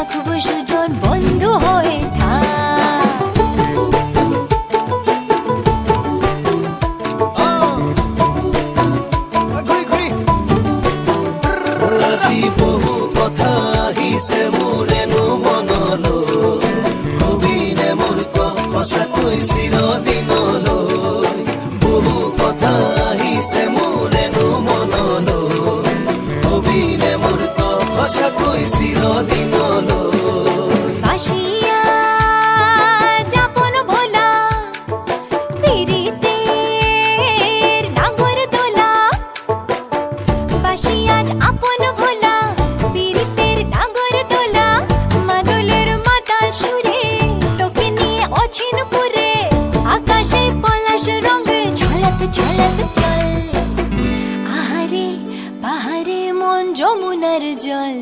রাখবো সুজন বন্ধু হয়ে থাক। আজি বহু কথা আহিছে মোৰেনো মনলৈ, কবিনে মোৰ সঁচাকৈ চিৰদিনলৈ। বহু কথা আহিছে মোৰেনো মনলৈ, কবিনে মোৰ সঁচাকৈ চিৰদিনলৈ। বাসিয়া যাপন ভোলা পিরিতের নাগর দোলা, বাসিয়া আপন ভোলা পিরিতের নাগর দোলা। মাদলের মাতাল সুরে তোকে নিয়ে অছিন পুরে, আকাশে পলাশ রঙ ঝলক ঝলক চল। আহারে পাহাড়ে মন যমুনার জল।